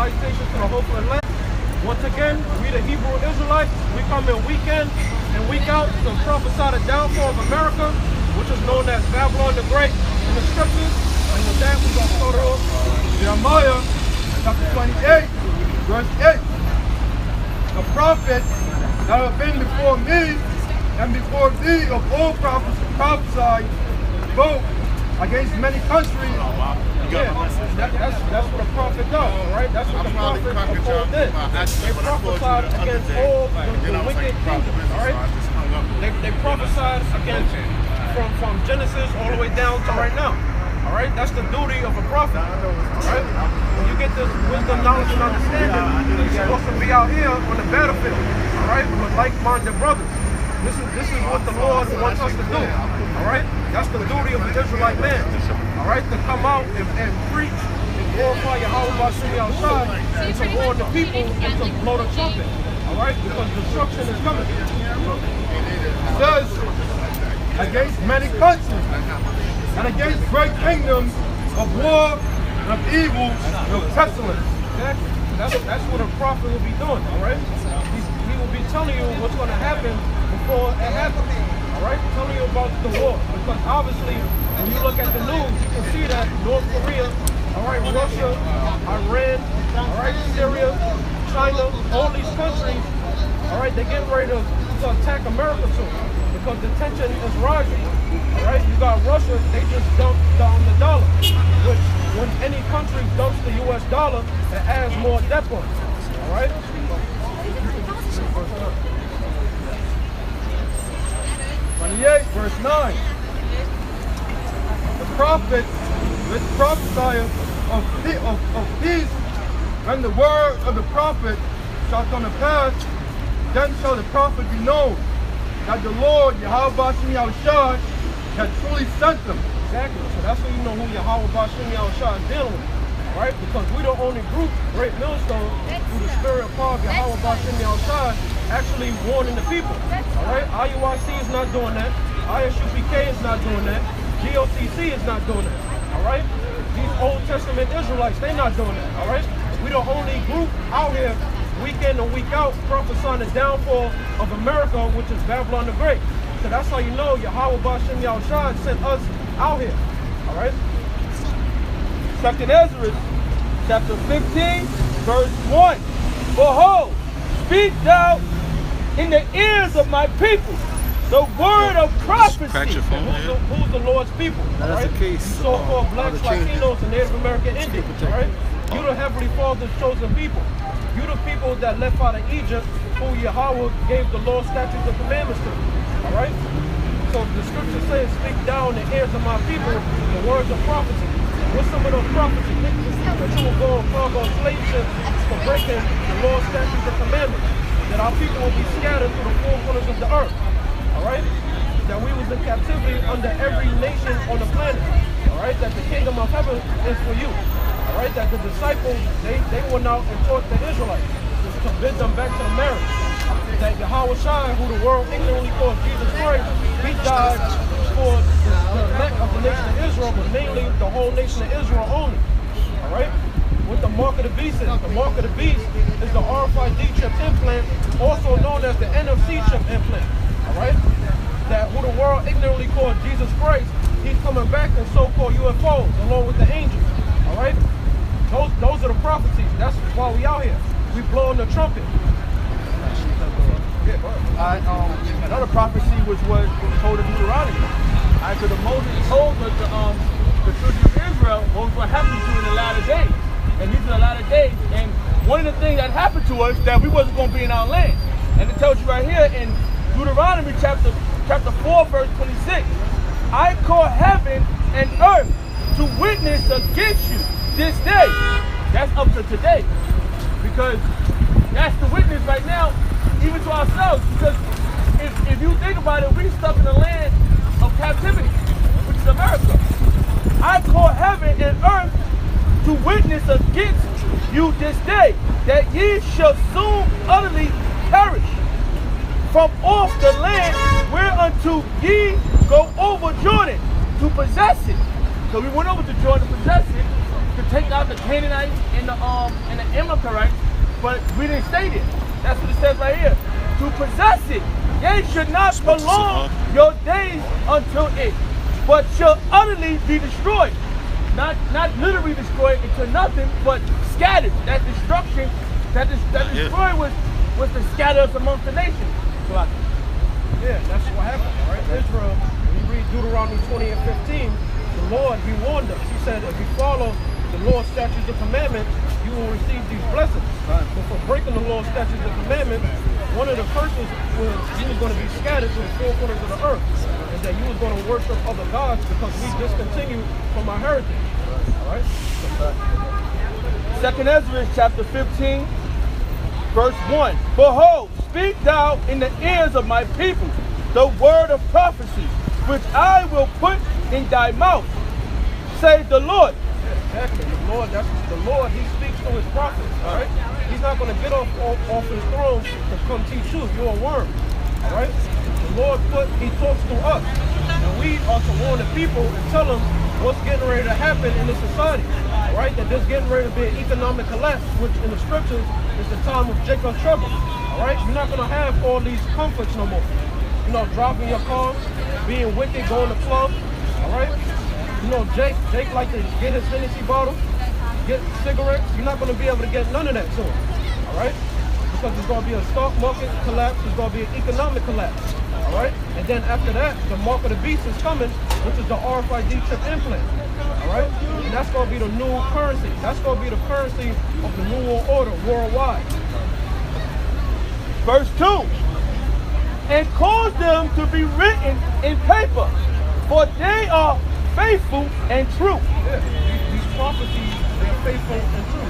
invitation to the hopeful land. Once again, we the Hebrew Israelites, we come in week in and week out to prophesy the downfall of America, which is known as Babylon the Great in the scriptures. And with that, we're going to start off Jeremiah chapter 28, verse 8. The prophets that have been before me and before thee of all prophets prophesied both against many countries. Yeah, that's what a prophet does, right? That's what the prophet of old did. They prophesied against all the wicked kingdoms, all right? They prophesied against from Genesis all the way down to right now, all right? That's the duty of a prophet, all right? When you get this wisdom, knowledge, and understanding, you're supposed to be out here on the battlefield, all right, with like-minded brothers. This is what the Lord wants us to do, all right? That's the duty of the Israelite man, all right? To come out and preach and glorify Yahweh Bashim Yahushua and to warn the people and to blow the trumpet, all right? Because destruction is coming. It says, against many countries and against great kingdoms of war and of evil and of pestilence. Exactly. That's what a prophet will be doing, all right? He will be telling you what's going to happen before it happens, all right? Telling you about the war, because obviously when you look at the news, you can see that North Korea, all right, Russia, Iran, all right, Syria, China, all these countries, all right, they're getting ready to attack America soon, because the tension is rising, all right? You got Russia, they just dumped down the dollar, which when any country dumps the US dollar, it adds more debt on it, all right? 28, verse 9. The prophet which prophesieth of peace, and the word of the prophet shall come to pass, then shall the prophet be known that the Lord Yahweh Bashim Yahushua had truly sent them. Exactly. So that's when you know who Yahweh Bashim Yahushua is dealing with. Right? Because we the only group, Great Millstone, through the spirit of power of Yahweh Bashim Yahushua, actually warning the people. Alright? IUIC is not doing that. ISUPK is not doing that. GOCC is not doing that. Alright? These Old Testament Israelites, they're not doing that. Alright? We the only group out here, week in and week out, prophesying the downfall of America, which is Babylon the Great. So that's how you know Yahweh Bashim Yahushua sent us out here. Alright? 2nd Ezra, chapter 15, verse 1. Behold, speak thou in the ears of my people the word of prophecy. Who's the Lord's people? That's the case. So-called blacks, Latinos, and Native American Indians. Right? You the Heavenly Father's chosen people. You the people that left out of Egypt, who Yahweh gave the law, statutes, and commandments to. All right? So the scripture says, speak down in the ears of my people the words of prophecy. What's some of those prophecies? That you will go and cargo slave ships for breaking the law, statutes, and commandments. That our people will be scattered through the four corners of the earth. Alright? That we was in captivity under every nation on the planet. Alright? That the kingdom of heaven is for you. Alright? That the disciples, they went out and taught the Israelites to bid them back to the marriage. That Yahweh Shai, who the world ignorantly calls Jesus Christ, he died for the neck of the nation of Israel, but mainly the whole nation of Israel only. Alright? What the mark of the beast is. The mark of the beast is the RFID chip implant, also known as the NFC chip implant. Alright? That who the world ignorantly called Jesus Christ, he's coming back in so-called UFOs along with the angels. Alright? Those are the prophecies. That's why we out here. We blowing the trumpet. Another prophecy was what was told in Deuteronomy. After the Moses told the children of Israel what was going to happen to you in the latter days. And these are the latter days. And one of the things that happened to us that we wasn't going to be in our land. And it tells you right here in Deuteronomy chapter 4, verse 26. I call heaven and earth to witness against you this day. That's up to today. Because that's the witness right now, even to ourselves. Because if you think about it, we stuck in the land of captivity, which is America. I call heaven and earth to witness against you this day, that ye shall soon utterly perish from off the land whereunto ye go over Jordan to possess it. So we went over to Jordan to possess it. to take out the Canaanites and the Amalekites, but we didn't say this. That's what it says right here. To possess it, ye should not prolong your days until it, but shall utterly be destroyed. Not literally destroyed into nothing, but scattered. That destruction, that destroy was to scatter us amongst the nations. So yeah, that's what happened, right? Israel, when you read Deuteronomy 20 and 15, the Lord, he warned us. He said, if you follow the Lord's statutes and commandments, you will receive these blessings. But for breaking the Lord's statutes and commandments, one of the curses was you was going to be scattered to the four corners of the earth, and that you was going to worship other gods because we discontinued from our heritage. All right? 2 Ezra chapter 15, verse 1. Behold, speak thou in the ears of my people the word of prophecy, which I will put in thy mouth, saith the Lord. Exactly. The Lord, he speaks to his prophets, all right? He's not going to get off his throne to come teach you. You're a worm, all right? The Lord he talks to us, and we are to warn the people and tell them what's getting ready to happen in the society, all right? That there's getting ready to be an economic collapse, which in the scriptures is the time of Jacob's trouble, all right? You're not going to have all these comforts no more. You know, driving your car, being wicked, going to clubs, all right? You know, Jake like to get his Hennessy bottle, get cigarettes. You're not going to be able to get none of that to him, all right? Because there's going to be a stock market collapse. There's going to be an economic collapse, all right? And then after that, the mark of the beast is coming, which is the RFID chip implant, all right? And that's going to be the new currency. That's going to be the currency of the New World Order worldwide. Verse 2. And cause them to be written in paper, for they are faithful and true. Yeah, these prophecies, they're faithful and true.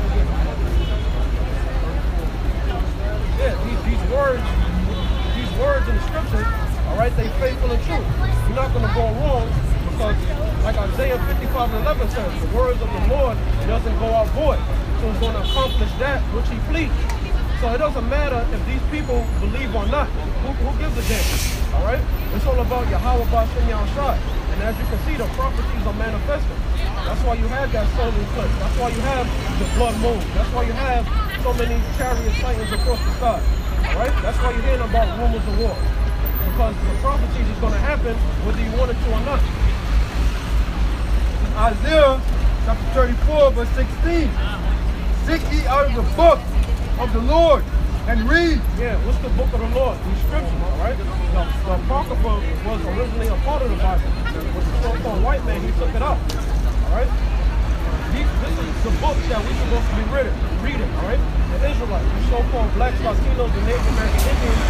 Yeah, these words in the scriptures, all right, they faithful and true. You're not going to go wrong because, like Isaiah 55:11 says, the words of the Lord doesn't go out void. So it's going to accomplish that which he pleased. So it doesn't matter if these people believe or not. Who gives a damn? All right? It's all about Yahweh B'Shem Yahushua. And as you can see, the prophecies are manifesting. That's why you have that solar eclipse. That's why you have the blood moon. That's why you have so many chariot sightings across the sky. All right? That's why you're hearing about rumors of war. Because the prophecies is going to happen whether you want it to or not. Isaiah chapter 34, verse 16. Seek ye out of the book of the Lord and read. Yeah, what's the book of the Lord? The scriptures, all right? The Apocrypha was originally a part of the Bible. But the so-called white man, he took it out, all right? This is the book that we're supposed to be reading, all right? The Israelites, the so-called blacks, Latinos, and Native American Indians,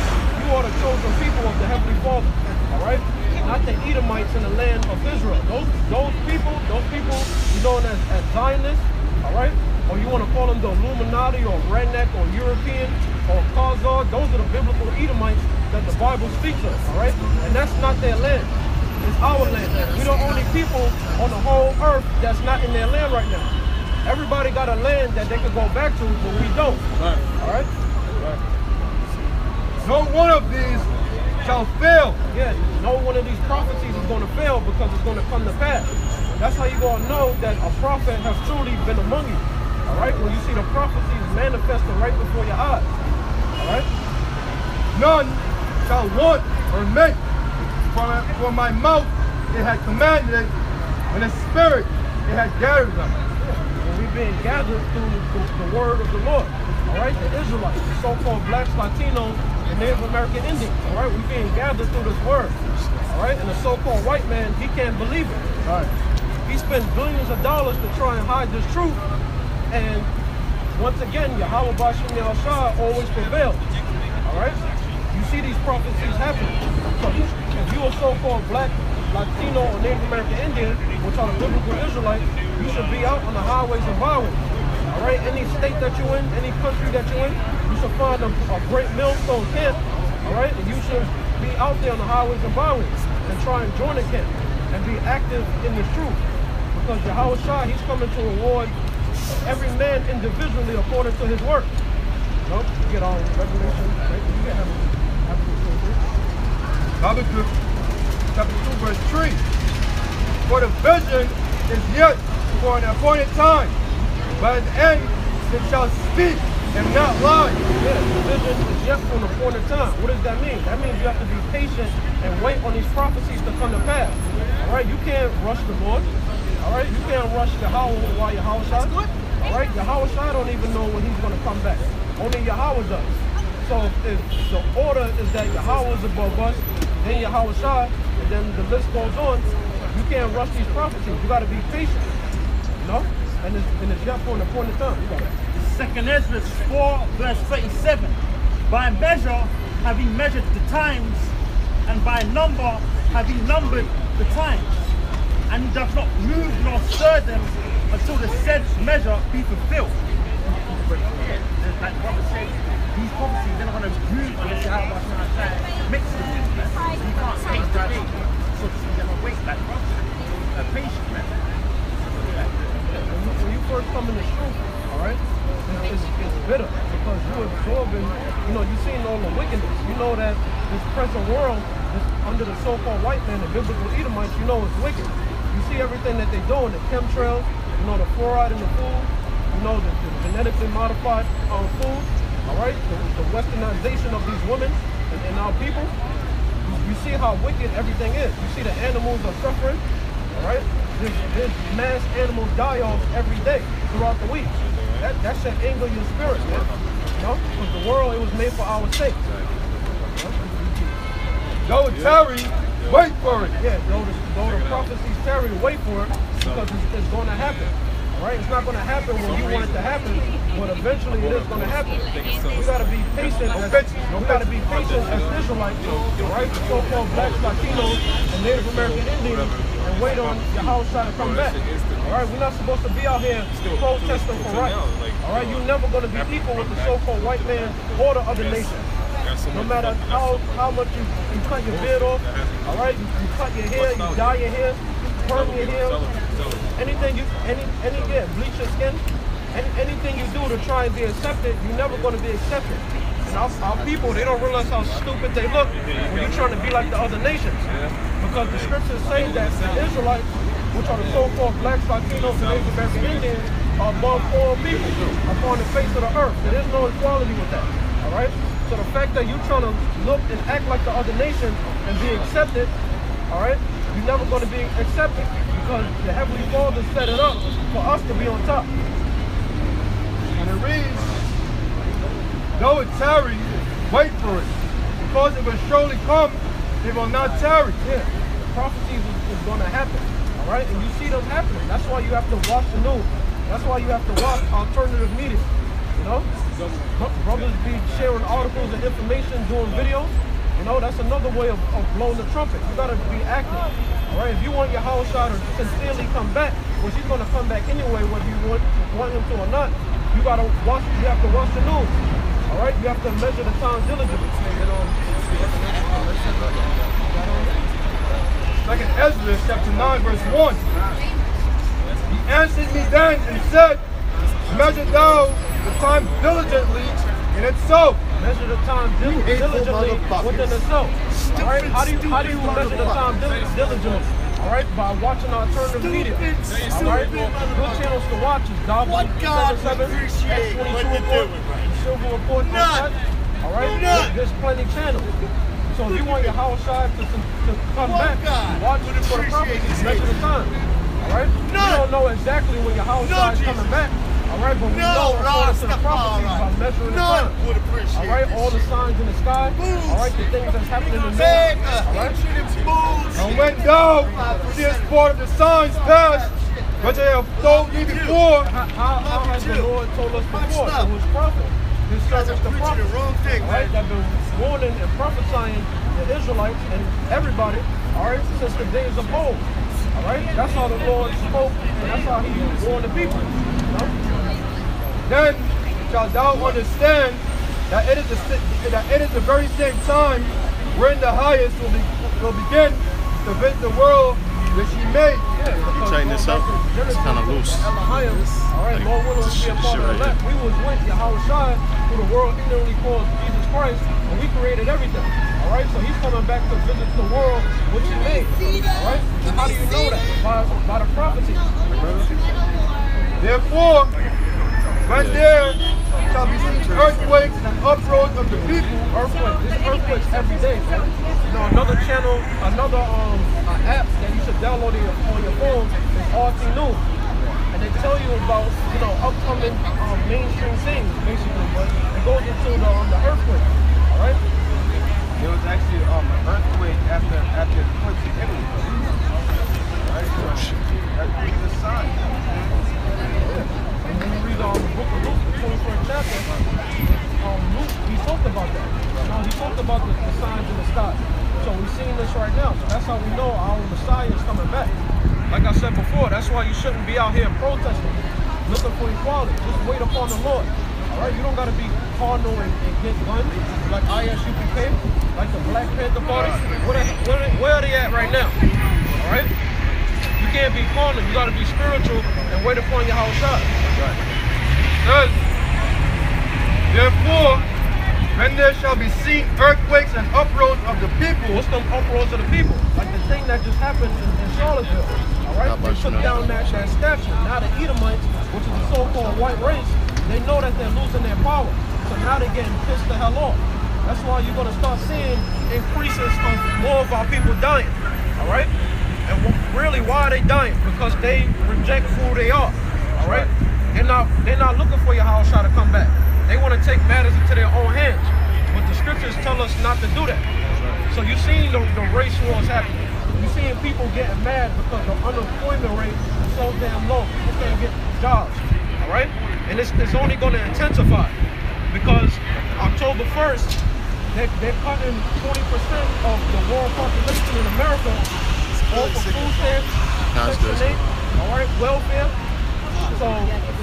you are the chosen people of the Heavenly Father, all right? Not the Edomites in the land of Israel. Those people, you known as Zionists, all right? Or you want to call them the Illuminati or redneck or European or Khazar, those are the biblical Edomites that the Bible speaks of, all right? And that's not their land. It's our land. We're the only people on the whole earth that's not in their land right now. Everybody got a land that they can go back to, but we don't. All right? No one of these shall fail. Yeah, no one of these prophecies is going to fail because it's going to come to pass. That's how you're going to know that a prophet has truly been among you. All right? When you see the prophecies manifesting right before your eyes. All right? None shall want or make. For my mouth it had commanded it, and the spirit it had gathered them. And we've been gathered through the word of the Lord. All right? The Israelites, the so-called blacks, Latinos, and Native American Indians. All right? We're being gathered through this word. All right? And the so-called white man, he can't believe it. All right. He spent billions of dollars to try and hide this truth. And once again, Yahweh B'Shem Yahushua always prevails. All right? You see these prophecies happening. So if you're a so-called black, Latino, or Native American Indian, which are the biblical Israelites, you should be out on the highways and byways. All right? Any state that you're in, any country that you're in, you should find a great millstone camp. All right? And you should be out there on the highways and byways and try and join the camp and be active in the truth. Because Yahweh Shah, he's coming to reward every man individually according to his work. You get all Revelation, right? You can have Habakkuk chapter 2, verse 3. For the vision is yet for an appointed time, but at the end it shall speak and not lie. Yeah, the vision is yet for an appointed time. What does that mean? That means you have to be patient and wait on these prophecies to come to pass. All right, you can't rush the Lord. All right, you can't rush Yahweh while Yahweh shot. All right, Yahweh shot don't even know when he's going to come back. Only Yahweh does. So if the order is that Yahweh is above us, then Yahweh shot, and then the list goes on, you can't rush these prophecies. You got to be patient. You know? And it's yet for an appointed time. You got it. 2nd Ezra 4 verse 37. By measure have he measured the times, and by number have he numbered the times. And he does not move nor stir them until the said measure be fulfilled. Like the brother said, these prophecies, they're not going to move unless you have a mix of things, man. You can't change the thing. So they're going to wait, like, patient, man. When you first come in the truth, all right, it's bitter because you're absorbing, you know, you're seeing all the wickedness. You know that this present world is under the so-called white man, the biblical Edomites, you know it's wicked. You see everything that they're doing, the chemtrails, you know, the fluoride in the food, you know, the genetically modified food, all right, the westernization of these women and our people. You see how wicked everything is. You see the animals are suffering, all right? There's mass animals die off every day throughout the week. That should anger your spirit, man. You know, because the world, it was made for our sake. Though it tarry, wait for it. Yeah, though the prophecies tarry, wait for it, because it's going to happen. All right, it's not going to happen when you want it to happen, but eventually it is going to happen. We got to be patient. We got to be patient as Israelites, all right? The so-called blacks, Latinos, and Native American Indians, and wait on Yahweh to come back. All right, we're not supposed to be out here protesting for rights. All right, you're never going to be equal with the so-called white man or the other nations. No matter how much you cut your beard off, all right, you cut your hair, you dye your hair, perm your hair, anything bleach your skin, anything you do to try and be accepted, you're never going to be accepted. And our people, they don't realize how stupid they look when you're trying to be like the other nations. Because the scriptures say that the Israelites, which are the so-called blacks, Latinos, and Native American Indians, are above all people upon the face of the earth. There is no equality with that. All right? So the fact that you're trying to look and act like the other nations and be accepted, all right, you're never going to be accepted because the Heavenly Father set it up for us to be on top. And it reads, though it tarry, wait for it, because it will surely come, it will not tarry. Yeah, the prophecies is going to happen, all right? And you see them happening. That's why you have to watch the news. That's why you have to watch alternative media, you know? Brothers be sharing articles and information, doing videos. You know, that's another way of blowing the trumpet. You gotta be active. All right, if you want your house shot to sincerely come back, well, she's gonna come back anyway, whether you want him to or not. You gotta watch. You have to watch the news. All right, you have to measure the time diligently. Second Ezra chapter 9 verse 1. He answered me then and said, measure thou the time diligently in itself. Measure the time diligently within itself. All right, how do you measure the time diligently? All right, by watching alternative media. All right, good channels to watch is W77, S22 Report, Silver Report. All right, there's plenty of channels. So if you want your house shot to come back, watch it for the prophecies, measure the time. All right, we don't know exactly when your house shot is coming back. All right, but we know according to the prophecies by measuring the time. All right, all the signs in the sky. All right, the things that's happening in the moon. All right. And when thou seest part of the signs past, but they have told me before. How has the Lord told us before? It was prophet. His servants, the prophets. All right, that been warning and prophesying the Israelites and everybody. All right, since the days of old. All right, that's how the Lord spoke, and that's how He warned the people. You know? Then shalt thou understand that it is the very same time when the highest will begin to visit the world which He made. Yeah, you tighten this up, it's kind of loose. All right, Lord willing, we'll be a part of the elect. We was with Yahweh who the world ignorantly calls Jesus Christ, and we created everything. All right, so He's coming back to visit the world which He made. All right, and how do you know that? By the prophecy. Therefore, When there shall be seen earthquakes and uproars of the people. Earthquakes every day. You know, another channel, another app that you should download on your phone is RT News. And they tell you about, you know, upcoming mainstream things, basically, but it goes into the earthquake. All right? There was actually an earthquake after the eclipse in Italy. Right? That's a sign. When you read the book of Luke, the 21st chapter, Luke, he talked about that. You know, he talked about the signs in the sky. So we're seeing this right now. So that's how we know our Messiah is coming back. Like I said before, that's why you shouldn't be out here protesting, looking for equality. Just wait upon the Lord. All right? You don't got to be carnal and get guns like ISUPK, like the Black Panther Party. Where are they at right now? All right? You can't be carnal. You got to be spiritual and wait upon your house shot. Right. Therefore, when there shall be seen earthquakes and uproars of the people. What's them uproars of the people? Like the thing that just happened in Charlottesville. All right, they took down that statue. Now the Edomites, which is the so-called white race, they know that they're losing their power. So now they're getting pissed the hell off. That's why you're going to start seeing increases of more of our people dying. All right? And really, why are they dying? Because they reject who they are. All right? They're not looking for your house shot to come back. They want to take matters into their own hands. But the scriptures tell us not to do that. So you're seeing the race wars happening. You're seeing people getting mad because the unemployment rate is so damn low. People can't get jobs. All right? And it's only going to intensify because October 1st, they're cutting 20% of the world population in America off of food stamps, Section 8, all right, welfare. So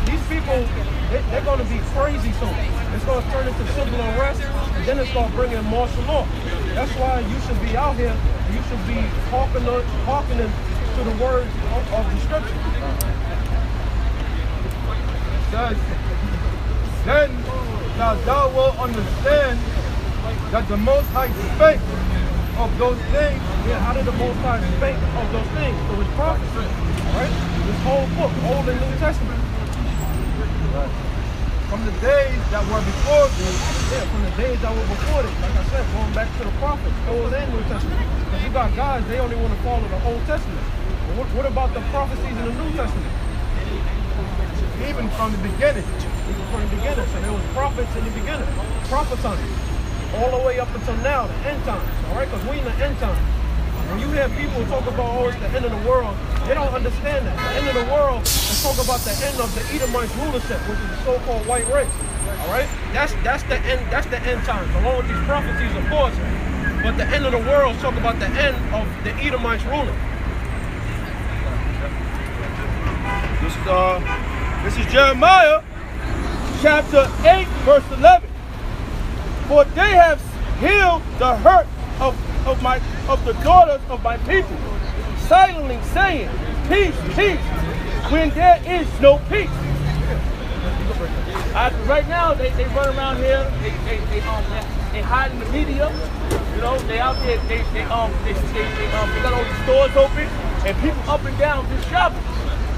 these people, they're going to be crazy soon. It's going to turn into civil unrest, and then it's going to bring in martial law. That's why you should be out here, and you should be hearkening to the words of the scripture. Then thou wilt understand that the Most High spake of those things. Yeah, how did the Most High spake of those things? So it's prophecy, right? This whole book, Old and New Testament. Right. From the days that were before thee. Yeah, from the days that were before thee. Like I said, going back to the prophets, Old and New Testament. Because you got guys, they only want to follow the Old Testament. But what about the prophecies in the New Testament? Even from the beginning. Even from the beginning. So there was prophets in the beginning. Prophesying. All the way up until now, the end times. Alright? Because we in the end times. When you hear people talk about, oh, it's the end of the world, they don't understand that. The end of the world is talk about the end of the Edomites rulership, which is the so-called white race. Alright? That's the end times, along with these prophecies, of course. But the end of the world talk about the end of the Edomites ruling. This is Jeremiah chapter 8, verse 11. For they have healed the hurt of the daughters of my people, silently saying, peace, peace, when there is no peace. Right now, they run around here, they hide in the media, you know, they out there, they got all the stores open, and people up and down just shopping.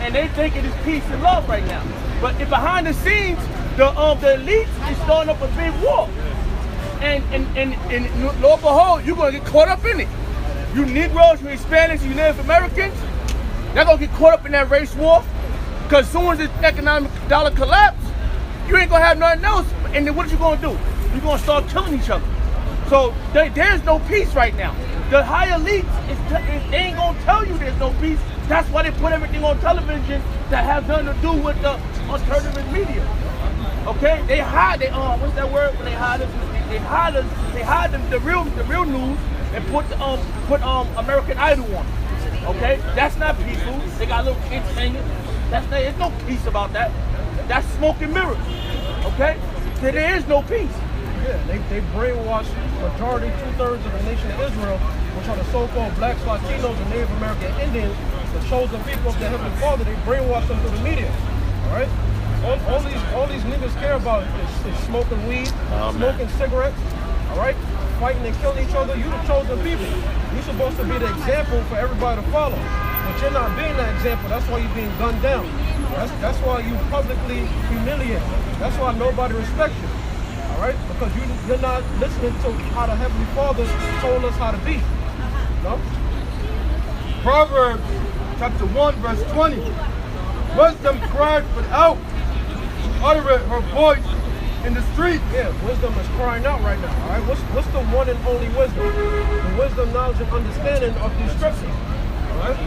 And they think it is peace and love right now. But behind the scenes, the elite is starting up a big war. And Lord behold, you're gonna get caught up in it. You Negroes, you Hispanics, you Native Americans, they're gonna get caught up in that race war. Because as soon as the economic dollar collapse, you ain't gonna have nothing else. And then what you gonna do? You're gonna start killing each other. So there's no peace right now. The high elites, they ain't gonna tell you there's no peace. That's why they put everything on television that has nothing to do with the alternative media. Okay? They hide what's that word when they hide us? They hide the real news and put American Idol on. Okay? That's not peaceful. They got little kids singing. There's no peace about that. That's smoke and mirrors. Okay? So there is no peace. Yeah, they brainwashed majority, 2/3 of the nation of Israel, which are the so-called blacks, Latinos, and Native American Indians, the chosen people of the Heavenly Father. They brainwashed them through the media. All right, all these niggas care about is smoking weed, smoking cigarettes. All right, fighting and killing each other. You the chosen people. You're supposed to be the example for everybody to follow, but you're not being that example. That's why you're being gunned down. That's why you publicly humiliate. That's why nobody respects you. All right? Because you're not listening to how the Heavenly Father told us how to be. No? Proverbs chapter 1 verse 20. Wisdom cried without, uttereth her voice in the street. Yeah, wisdom is crying out right now. All right, what's the one and only wisdom? The wisdom, knowledge, and understanding of these scriptures. All right.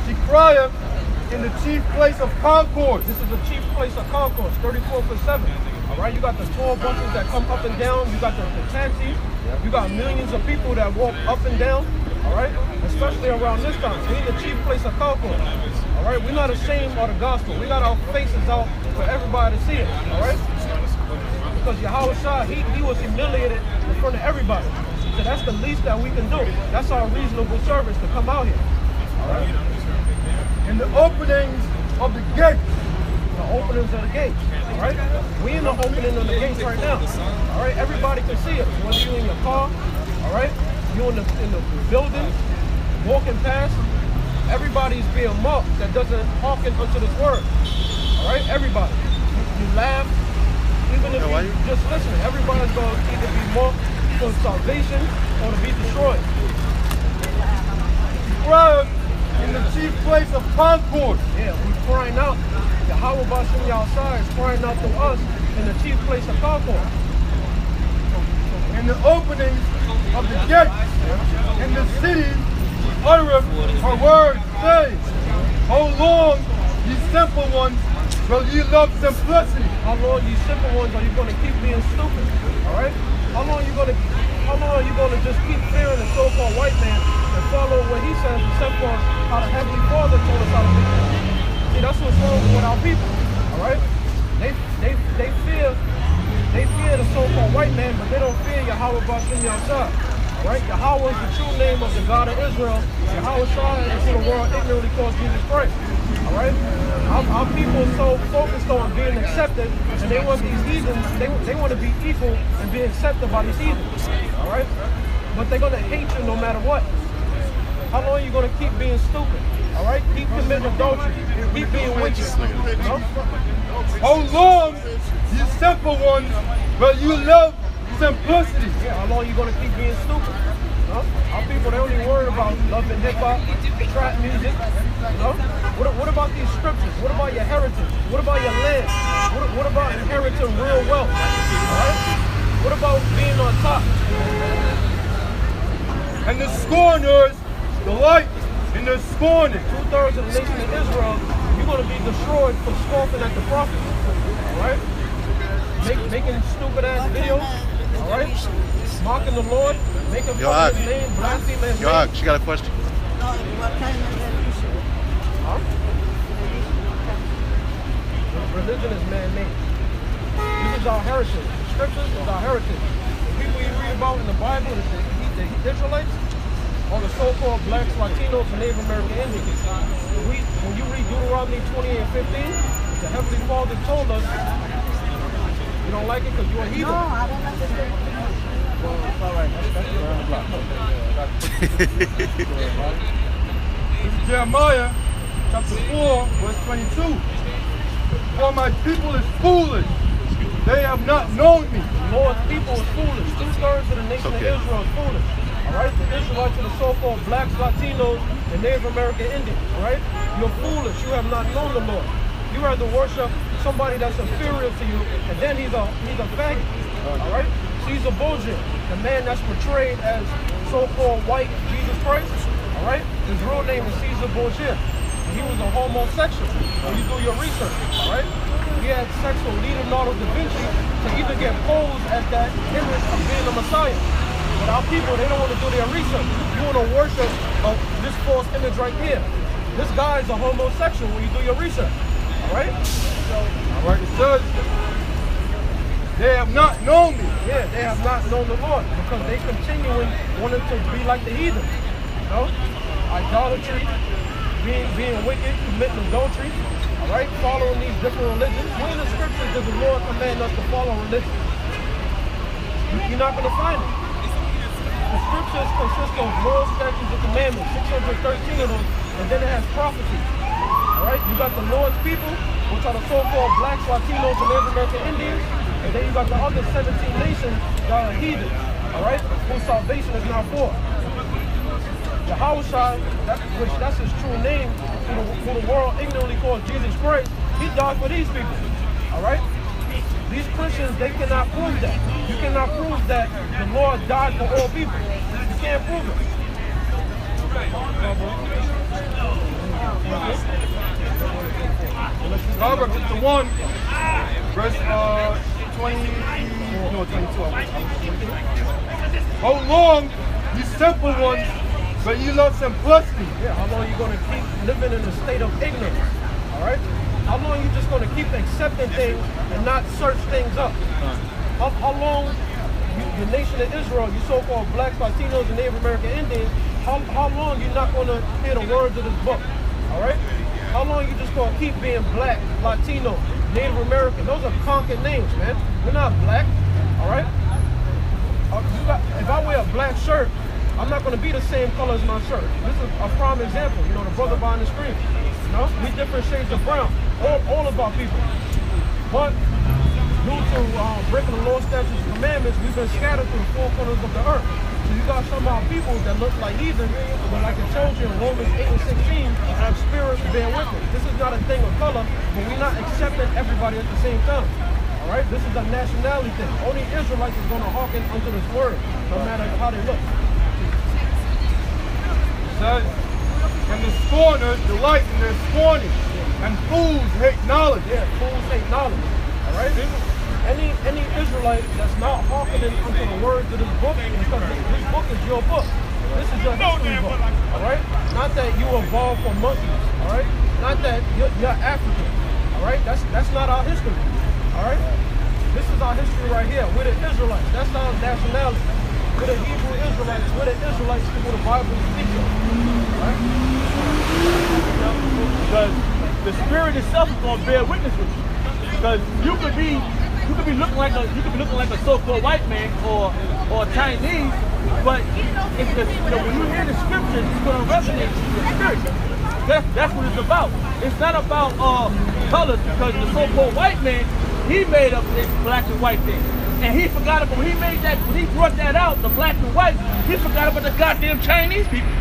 She crieth in the chief place of concord. This is the chief place of concord. 34:7. All right, you got the tour buses that come up and down. You got the taxis. You got millions of people that walk up and down. All right, especially around this time. We're in the chief place of concord. All right, we're not ashamed of the gospel. We got our faces out for everybody to see it. All right, because Yahweh he was humiliated in front of everybody. So that's the least that we can do. That's our reasonable service to come out here. All right. In the openings of the gates. The openings of the gates. All right. We in the opening of the gates right now. All right. Everybody can see it. Whether you in your car. All right. You in the building, walking past. Everybody's being marked that doesn't hearken unto this word. All right. Everybody. You laugh. Even if you just listen, everybody's going to either be marked for salvation or to be destroyed. Cried in the chief place of concord. Yeah, we're crying out. Yahweh Bashem Yahshua is crying out to us in the chief place of concord. In the openings of the gates, in the city, uttereth her words, saying, How long, ye simple ones, will ye love simplicity? How long, you simple ones, are you going to keep being stupid? All right? How long are you going to just keep fearing the so-called white man and follow what he says except for how the Heavenly Father told us how to be? See, that's what's wrong with our people. All right? They fear the so-called white man, but they don't fear Yahweh Bashem Yahshua. Right? Yahweh is the true name of the God of Israel. Yahweh is who the world ignorantly calls Jesus Christ. All right? Our people are so focused on being accepted, and they want these heathens, they want to be equal and be accepted by these heathens. All right? But they're going to hate you no matter what. How long are you going to keep being stupid? All right? Keep committing adultery. Keep being wicked. No? How long, ye simple ones, will you love simplicity? Yeah, how long are you going to keep being stupid? Huh? Our people, they only worry about loving hip-hop, trap music. No? What about these scriptures? What about your heritage? What about your land? What about inheriting real wealth? All right? What about being on top? And the scorners delight in their scorning. 2/3 of the nation of Israel, you're going to be destroyed for scoffing at the prophets. All right? Making stupid-ass videos. All right? Mocking the Lord. Making fun of his name. Blaspheming his name. She got a question. Huh? Religion is man-made. This is our heritage. The scriptures is our heritage. The people you read about in the Bible is the Israelites, or the so-called blacks, Latinos, and Native American Indians. When you read Deuteronomy 20 and 15, the Heavenly Father told us, you don't like it because you're a heathen. No, I don't understand. Well, it's all right. That's around the block. This is Jeremiah chapter 4, verse 22. For my people is foolish. They have not known me. The Lord's people is foolish. 2/3 of the nation of Israel is foolish. All right? The Israelites are the so-called blacks, Latinos, and Native American Indians. All right? You're foolish. You have not known the Lord. You rather worship somebody that's inferior to you, and then he's a faggot. All right? Caesar Borgia, the man that's portrayed as so-called white Jesus Christ. All right? His real name is Caesar Borgia. He was a homosexual. When you do your research, all right? He had sex with Leonardo da Vinci to even get posed as that image of being the Messiah. But our people, they don't want to do their research. You want to worship this false image right here. This guy is a homosexual when you do your research. All right? All right, it says, they have not known me. Yeah, they have not known the Lord because they continuing wanting to be like the heathen. You know? Idolatry, being wicked, committing adultery. All right? Following these different religions. Where in the scriptures does the Lord command us to follow religion? You're not going to find it. The scriptures consist of laws, statutes, and commandments, 613 of them, and then it has prophecies. All right? You got the Lord's people, which are the so-called blacks, Latinos, and Native American Indians. And then you got the other 17 nations that are heathen, all right? Whose salvation is not for. Yahushua, that's his true name, who the world ignorantly calls Jesus Christ, he died for these people, all right? These Christians, they cannot prove that. You cannot prove that the Lord died for all people. You can't prove it. Proverbs chapter 1, verse 22. How long, you simple ones, but you love simplicity? Yeah, how long are you going to keep living in a state of ignorance? All right? How long are you just going to keep accepting things and not search things up? How long, the nation of Israel, you so-called blacks, Latinos, and Native American Indians, how long you not going to hear the words of this book? All right? How long you just going to keep being black, Latino, Native American? Those are conquered names, man. We're not black, all right? If I wear a black shirt, I'm not going to be the same color as my shirt. This is a prime example. You know, the brother behind the screen. You know, we different shades of brown. All of our people. But due to breaking the law, statutes, and commandments, we've been scattered through the four corners of the earth. So you got some of our people that look like heathen, but like it tells you in Romans 8 and 16, have spirits bear witness. This is not a thing of color, but we're not accepting everybody at the same time. All right, this is a nationality thing. Only Israelites is going to hearken unto this word, no matter how they look. Says, and the scorners delight in their scorning, and fools hate knowledge. Yeah, fools hate knowledge. All right? Any Israelite that's not hearkening unto the words of this book, because this book is your book. This is your history book. All right? Not that you evolved from monkeys. All right? Not that you're African. All right? That's not our history. All right? This is our history right here. We're the Israelites. That's our nationality. We're the Hebrew Israelites. We're the Israelites who the Bible speaks of. Right? Because the spirit itself is going to bear witness with you. Because you could be looking like a so-called white man or Chinese, but it's when you hear the scriptures, it's going to resonate with your spirit. That's what it's about. It's not about colors, because the so-called white man, he made up this black and white thing. And he forgot about, when he brought that out, the black and white, he forgot about the goddamn Chinese people.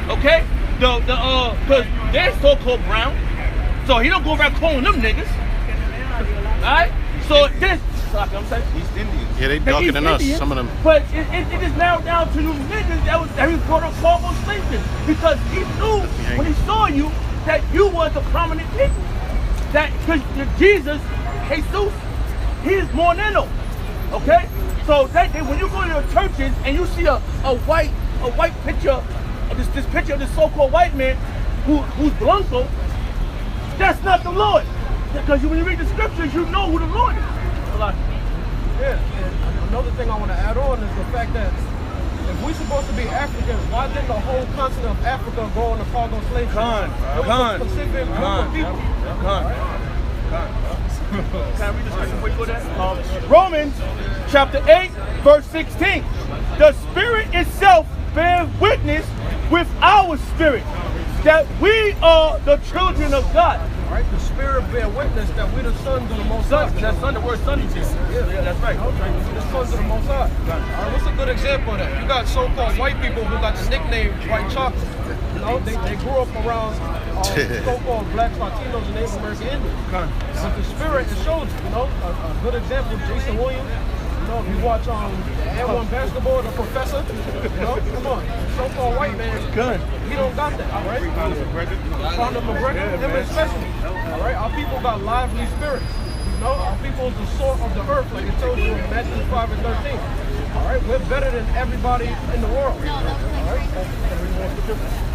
Okay? Because they're so-called brown. So he don't go around calling them niggas. Alright? So this, I'm saying, East Indians. Yeah, they darker than us, some of them. But it is narrowed down to you niggas that he brought up Carbo Station. Because he knew, when he saw you, that you was the prominent people. That, because Jesus, he is moreno. Okay? So when you go to your churches and you see a white picture, this picture of this so-called white man who's Blanco, that's not the Lord. Because when you read the scriptures, you know who the Lord is. Yeah, and another thing I want to add on is the fact that if we're supposed to be Africans, why didn't the whole continent of Africa go on the cargo slave trade? It was a specific group of people. Can I read the scripture before you go there? Romans chapter 8, verse 16. The Spirit itself bears witness with our spirit that we are the children of God. Right? The Spirit bear witness that we're the sons of the Most High. That's the word son is here. Yeah, that's right. The sons of the Most High. All right, what's a good example of that? You got so-called white people who got the nickname white chocolate. You know, they grew up around so-called blacks, Latinos, and Native American Indians. But the Spirit, it shows you, know, a good example, Jason Williams. You know, if you watch Air One Basketball, the professor, you know, come on, so-called white man, he don't got that, all right? Conor McGregor, him especially, all right? Our people got lively spirits, you know? Our people is the salt of the earth, like it tells you in Matthew 5 and 13, all right? We're better than everybody in the world, all right?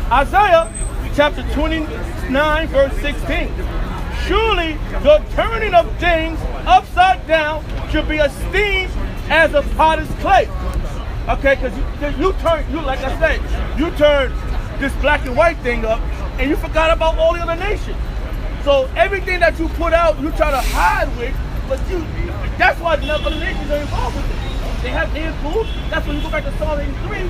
Isaiah chapter 29, verse 16. Surely the turning of things upside down should be esteemed as a potter's clay. Okay, because like I said, you turn this black and white thing up and you forgot about all the other nations. So everything that you put out, you try to hide with, but that's why the other nations are involved with it. They have their tools. That's when you go back to Psalm 83.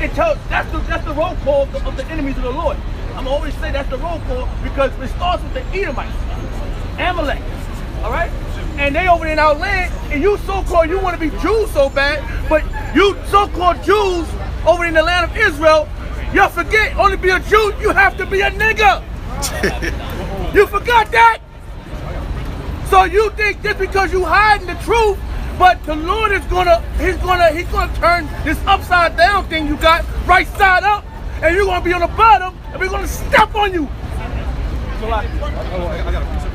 It tells that's the roll call of the enemies of the Lord. I'm always say that's the roll call because it starts with the Edomites, Amalek, all right? And they over in our land, and you so-called, you want to be Jews so bad, but you so-called Jews over in the land of Israel, y'all forget, only be a Jew, you have to be a nigga. You forgot that? So you think just because you hiding the truth, but the Lord is he's gonna turn this upside down thing you got right side up, and you're gonna be on the bottom, and we're gonna step on you. So I got a piece of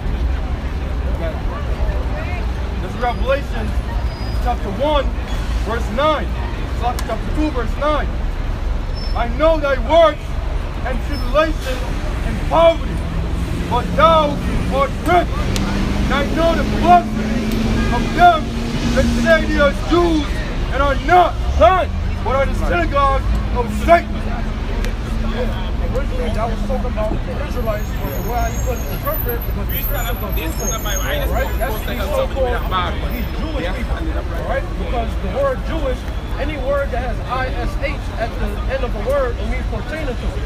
this is Revelation chapter 1, verse 9. Chapter 2, verse 9. I know thy works and tribulation and poverty, but thou art rich. And I know the blasphemy of them that say they are Jews and are not, but are the synagogue of Satan. Originally, that was talking about the Israelites, or how you couldn't interpret because the scriptures are different, right? That's the so-called these Jewish people, right? Because the word Jewish, any word that has ISH at the end of a word, it means pertaining to it.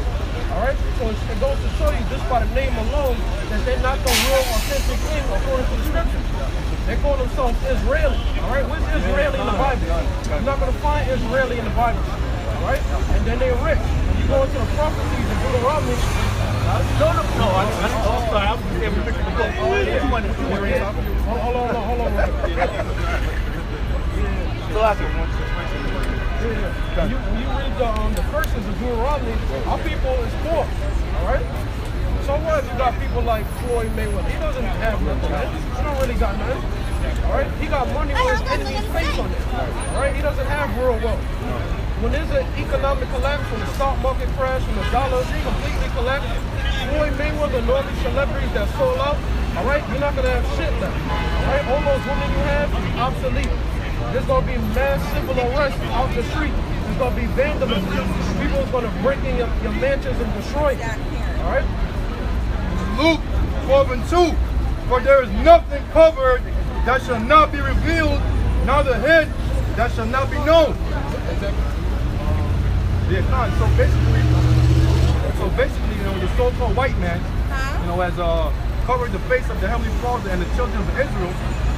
All right? So it goes to show you just by the name alone that they're not the real authentic thing according to the scriptures. They call themselves Israeli. All right? Where's Israeli in the Bible? You're not going to find Israeli in the Bible. All right? And then they're rich. When you go into the prophecies of Deuteronomy, I'm sorry, I'm picking the book. Hold on. When you read the verses of Deuteronomy, our people is poor, all right? So what if you got people like Floyd Mayweather? He doesn't have nothing, man. He don't really got nothing, all right? He got money with his enemy's face on it, all right? He doesn't have real wealth. When there's an economic collapse, when the stock market crash, when the dollar completely collapsed, Floyd Mayweather and all these celebrities that sold out, all right, you're not going to have shit left, all right? All those women you have, obsolete. There's going to be mass civil arrests out the street. There's going to be vandalism. People are going to break in your mansions and destroy it, all right? Luke 12:2. For there is nothing covered that shall not be revealed, neither hid that shall not be known. Yeah, so basically, you know, the so-called white man, you know, has covered the face of the Heavenly Father and the children of Israel.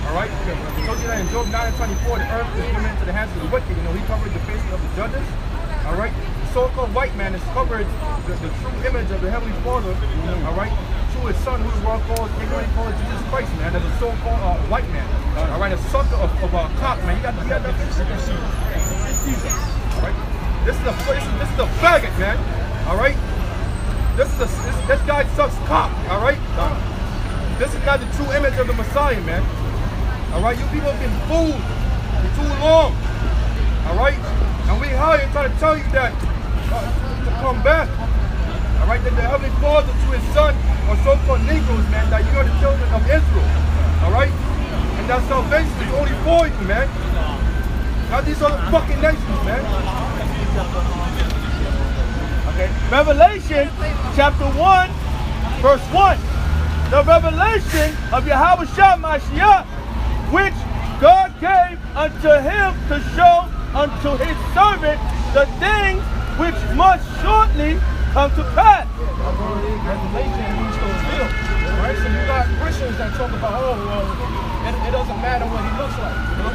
All right, I told you that in Job 9:24, the earth is given into the hands of the wicked. You know, he covered the faces of the judges. All right, the so-called white man has covered the true image of the Heavenly Father. All right, through his son, who the world calls Jesus Christ, man. As a so-called white man. All right, a sucker of cock, man. You got that. All right, this is a faggot, man. All right, this guy sucks cock. All right, this is not the true image of the Messiah, man. All right, you people have been fooled for too long. All right, and we here trying to tell you that to come back. All right, that the Heavenly Father to his son or so-called Negroes, man, that you are the children of Israel. All right, and that salvation is only for you, man. Not these other fucking nations, man. Okay, Revelation chapter 1, verse 1. The revelation of Yahweh Shah Mashiach, which God gave unto him to show unto his servant the things which must shortly come to pass. Revelation means to reveal, right? So you got Christians that talk about, oh, well, it doesn't matter what he looks like, you know?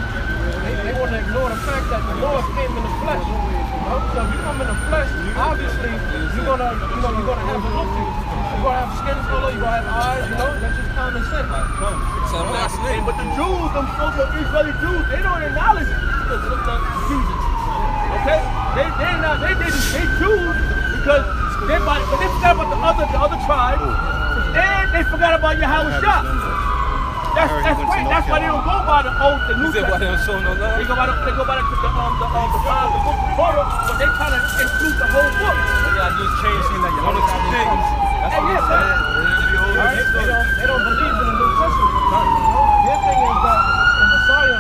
They want to ignore the fact that the Lord came in the flesh, you know? So if you come in the flesh, obviously you're gonna have a look to you. You're gonna have skin color, you're gonna have eyes, you know? That's just common sense. But the Jews, them so-called Israeli Jews, they don't acknowledge Jesus. Okay? They Jews because they forgot about the other tribes, and they forgot about Yahweh Shah. That's right. That's why they don't go by the Old, the New Testament. They go by the five, the book of Torah, but they trying to include the whole book. I just changed him like one or two things. That's what I'm saying. They don't believe in the New Testament. Their thing is that the Messiah.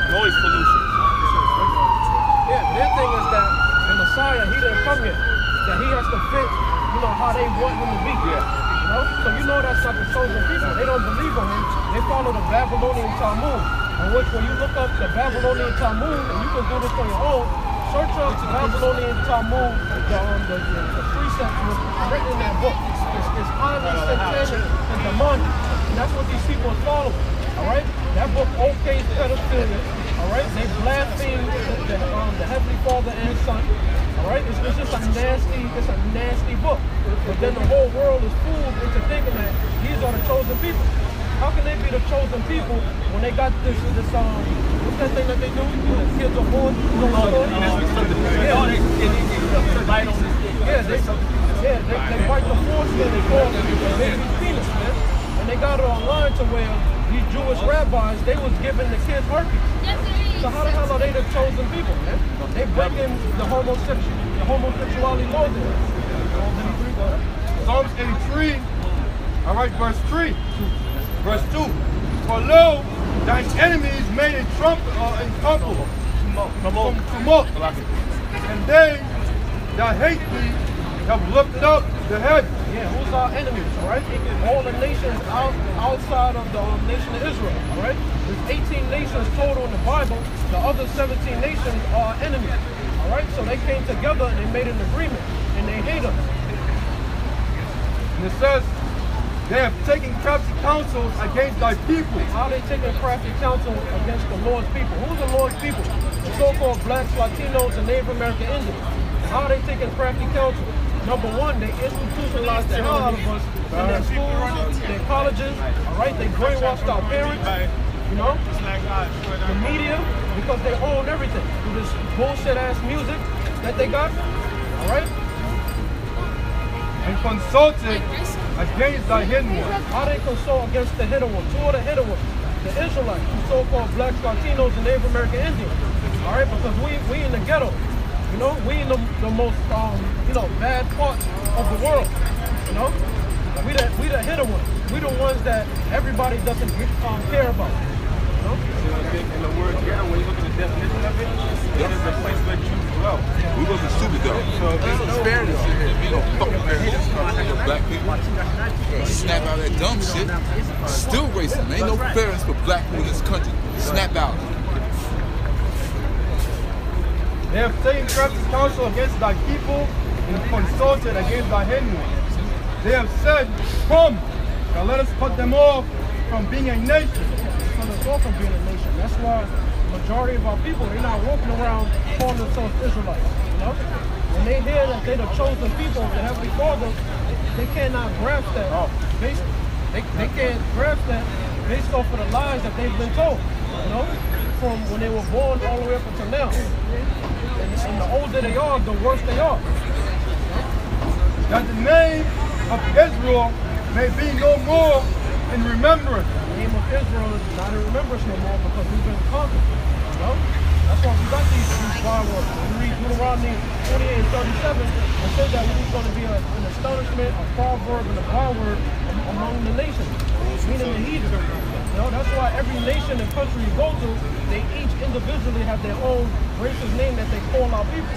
Noise pollution. Yeah, their thing is that the Messiah, he didn't come here. That he has to fit, you know, how they want him to be. Yeah. You know? So you know that's not the chosen people. They don't believe on him. they follow the Babylonian Talmud. In which when you look up the Babylonian Talmud, and you can do this on your own, search up the Babylonian Talmud, the precepts was written in that book. It's highly satanic and demonic. And that's what these people are following. Alright? That book okays pedophilia. Alright? They blaspheme the Heavenly Father and His Son. Alright? It's just a nasty book. But then the whole world is fooled into thinking that these are the chosen people. How can they be the chosen people when they got this what's that thing that they do? The kids are born. They bite the foreskin, they call it the baby's penis, man. And they got it online to where these Jewish rabbis, they was giving the kids herpes. So how the hell are they the chosen people, man? They breaking the homosexuality laws there. Psalms 83, all right, verse 3. Verse 2, for lo, thine enemies made a trumpet tumult, and they that hate thee have lifted up the head. Yeah, who's our enemies, right? All the nations outside of the nation of Israel, right? There's 18 nations total in the Bible. The other 17 nations are our enemies, all right? So they came together and they made an agreement, and they hate us. And it says, they have taken crafty counsels against thy people. How are they taking crafty counsel against the Lord's people? Who's the Lord's people? The so-called blacks, Latinos, and Native American Indians. How are they taking crafty counsel? Number one, they institutionalized the hell out of us in their schools, their colleges, all right? They brainwashed our parents, you know? The media, because they own everything through this bullshit-ass music that they got, all right? And consulted against thy hidden ones. How they consult against the hidden ones? Who are the hidden ones? The Israelites, the so-called blacks, Latinos, and Native American Indians. All right, because we in the ghetto. You know, we in the most bad part of the world. You know, we the hidden ones. We the ones that everybody doesn't care about. You know? In the word ghetto, when you look at the definition of it, it is a place where Jews dwell. We wasn't stupid though. So there's no fairness in here. You don't fuck with black people. Snap out that dumb shit. Still racism. Ain't no fairness for black people in this country. Snap out. They have taken crafty counsel against thy people and consulted against thy hidden ones. They have said, come, now let us cut them off from being a nation. Cut us off from being a nation. That's why the majority of our people, they're not walking around calling themselves Israelites. You know? When they hear that they're the chosen people of the Heavenly Father, they cannot grasp that. They can't grasp that based off of the lies that they've been told. You know? From when they were born all the way up until now. And the older they are, the worse they are. That the name of Israel may be no more in remembrance. The name of Israel is not in remembrance no more because we've been conquered. You know? That's why we got these bywords. We read Deuteronomy 28 and 37 and said that we're going to be an astonishment, a proverb, and a byword among the nations, meaning the heathen. You know, that's why every nation and country you go to, they each individually have their own racist name that they call our people.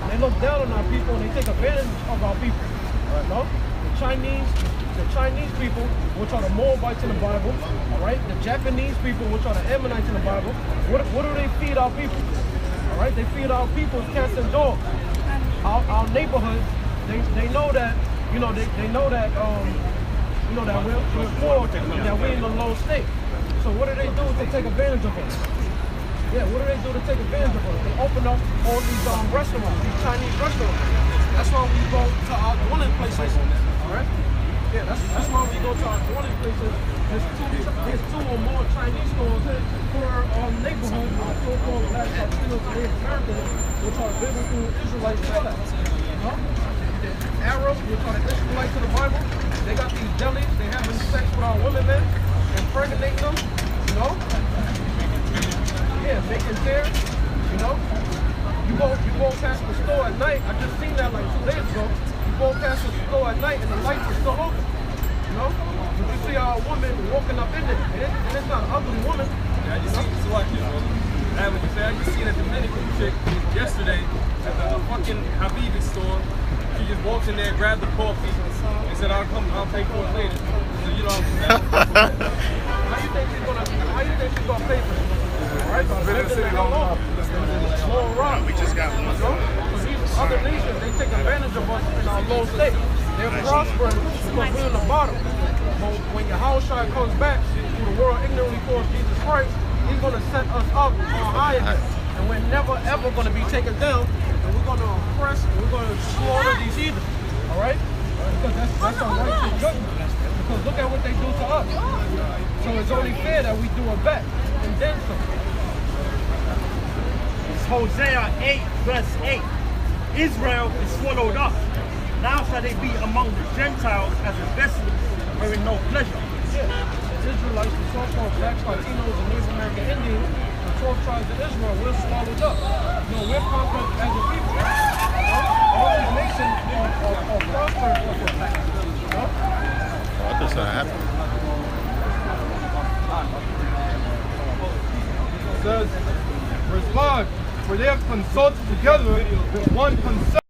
And they look down on our people and they take advantage of our people. All right, no? The Chinese people, which are the Moabites in the Bible, all right? The Japanese people, which are the Ammonites in the Bible, what do they feed our people? All right, they feed our people cats and dogs. Our neighborhoods, they know that, they know that that we're poor, that we're in a low state. So what do they do to take advantage of us? Yeah, what do they do to take advantage of us? They open up all these restaurants, these Chinese restaurants. That's why we go to our dwelling places, all right? Yeah, that's why we go to our dwelling places. There's two or more Chinese stores per neighborhood, so-called black Latinos and Native Americans, which are biblical Israelites for that. You know? The Arabs, which are the Israelites in the Bible, they got these delis, they having sex with our women, man, impregnating them, you know? Yeah, making tears, you know? You go past the store at night, I just seen that like 2 days ago. You go past the store at night and the lights are still open, you know? But you see our woman walking up in there, and it's not an ugly woman. Yeah, I just seen this watch it, bro. I just seen a Dominican chick yesterday at the fucking Habibi store. She just walks in there, grabs the coffee, and said, I'll pay for it later. So, you know, How you think she's gonna pay for it? Right? Small rock. We just got one. So these other nations, they take advantage of us in our low state. They're prospering because we're in the bottom. But when Yahushua comes back, who the world ignorantly calls Jesus Christ, he's going to set us up on higher ground. And we're never ever going to be taken down. And we're going to oppress and we're going to slaughter these heathens. All right? Because that's our righteous judgment. Because look at what they do to us. So it's only fair that we do it back and then some. It's Hosea 8 verse 8. Israel is swallowed up. Now shall they be among the Gentiles as a vessel having no pleasure. Yeah. The Israelites, the so-called blacks, Latinos, and Native American Indians, the 12 tribes of Israel, we're swallowed up. You know, we're conquered as a people. All these nations are prospered off of that. I thought that happened. It says, respond, for they have consulted together with one consent.